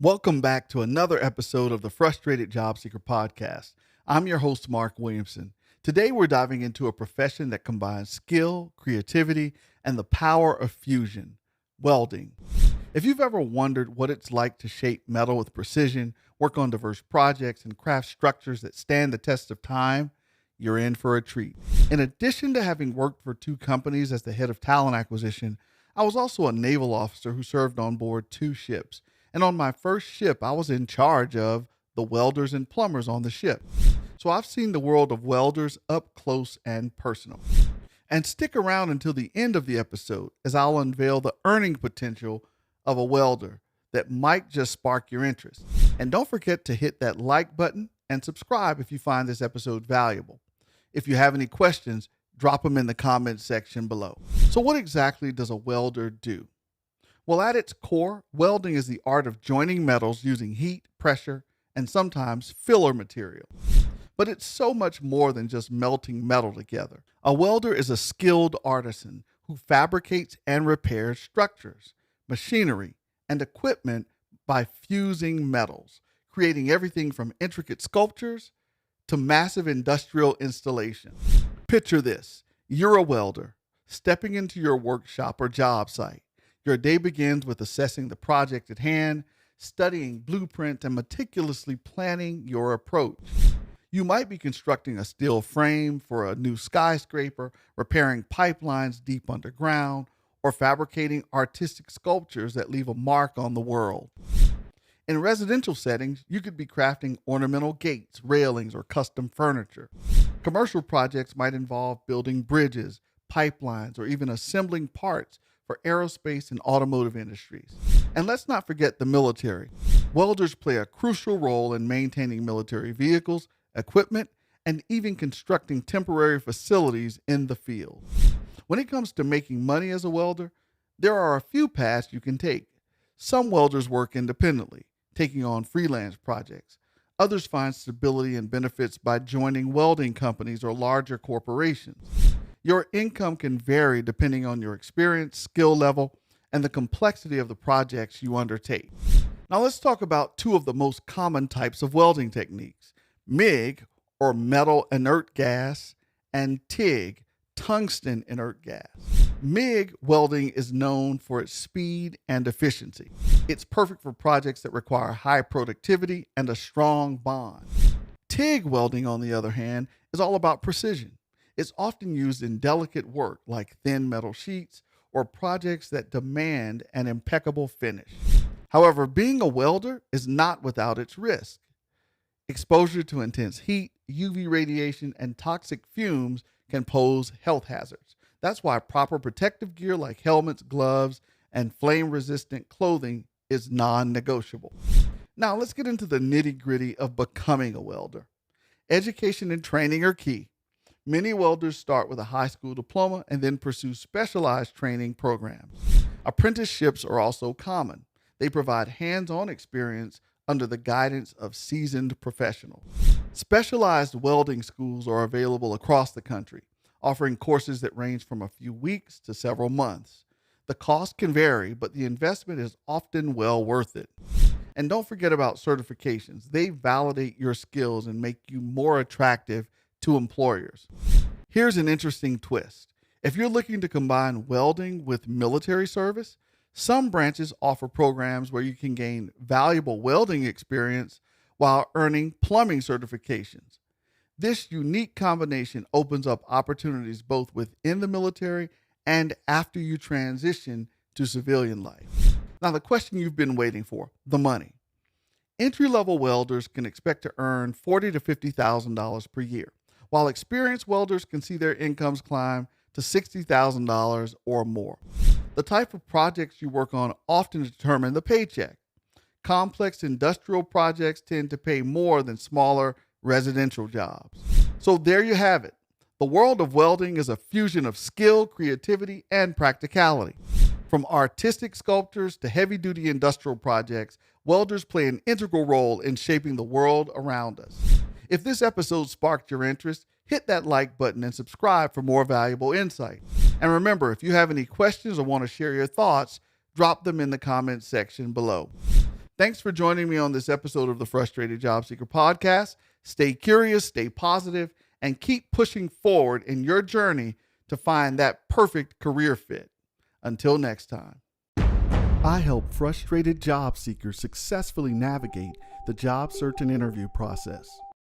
Welcome back to another episode of the Frustrated Job Seeker Podcast. I'm your host, Mark Williamson. Today, we're diving into a profession that combines skill, creativity, and the power of fusion, welding. If you've ever wondered what it's like to shape metal with precision, work on diverse projects, and craft structures that stand the test of time, you're in for a treat. In addition to having worked for two companies as the head of talent acquisition, I was also a naval officer who served on board two ships. And on my first ship, I was in charge of the welders and plumbers on the ship. So I've seen the world of welders up close and personal. And stick around until the end of the episode as I'll unveil the earning potential of a welder that might just spark your interest. And don't forget to hit that like button and subscribe if you find this episode valuable. If you have any questions, drop them in the comments section below. So what exactly does a welder do? Well, at its core, welding is the art of joining metals using heat, pressure, and sometimes filler material. But it's so much more than just melting metal together. A welder is a skilled artisan who fabricates and repairs structures, machinery, and equipment by fusing metals, creating everything from intricate sculptures to massive industrial installations. Picture this. You're a welder, stepping into your workshop or job site. Your day begins with assessing the project at hand, studying blueprint, and meticulously planning your approach. You might be constructing a steel frame for a new skyscraper, repairing pipelines deep underground, or fabricating artistic sculptures that leave a mark on the world. In residential settings, you could be crafting ornamental gates, railings, or custom furniture. Commercial projects might involve building bridges, pipelines, or even assembling parts for aerospace and automotive industries. And let's not forget the military. Welders play a crucial role in maintaining military vehicles, equipment, and even constructing temporary facilities in the field. When it comes to making money as a welder, there are a few paths you can take. Some welders work independently, taking on freelance projects. Others find stability and benefits by joining welding companies or larger corporations. Your income can vary depending on your experience, skill level, and the complexity of the projects you undertake. Now let's talk about two of the most common types of welding techniques: M.I.G, or metal inert gas, and T.I.G, tungsten inert gas. M.I.G welding is known for its speed and efficiency. It's perfect for projects that require high productivity and a strong bond. T.I.G welding, on the other hand, is all about precision. It's often used in delicate work like thin metal sheets or projects that demand an impeccable finish. However, being a welder is not without its risk. Exposure to intense heat, UV radiation, and toxic fumes can pose health hazards. That's why proper protective gear like helmets, gloves, and flame-resistant clothing is non-negotiable. Now, let's get into the nitty-gritty of becoming a welder. Education and training are key. Many welders start with a high school diploma and then pursue specialized training programs. Apprenticeships are also common. They provide hands-on experience under the guidance of seasoned professionals. Specialized welding schools are available across the country, offering courses that range from a few weeks to several months. The cost can vary, but the investment is often well worth it. And don't forget about certifications. They validate your skills and make you more attractive to employers. Here's an interesting twist. If you're looking to combine welding with military service, some branches offer programs where you can gain valuable welding experience while earning plumbing certifications. This unique combination opens up opportunities both within the military and after you transition to civilian life. Now, the question you've been waiting for, the money. Entry-level welders can expect to earn $40,000 to $50,000 per year, while experienced welders can see their incomes climb to $60,000 or more. The type of projects you work on often determine the paycheck. Complex industrial projects tend to pay more than smaller residential jobs. So there you have it. The world of welding is a fusion of skill, creativity, and practicality. From artistic sculptures to heavy-duty industrial projects, welders play an integral role in shaping the world around us. If this episode sparked your interest, hit that like button and subscribe for more valuable insight. And remember, if you have any questions or want to share your thoughts, drop them in the comments section below. Thanks for joining me on this episode of the Frustrated Job Seeker podcast. Stay curious, stay positive, and keep pushing forward in your journey to find that perfect career fit. Until next time. I help frustrated job seekers successfully navigate the job search and interview process.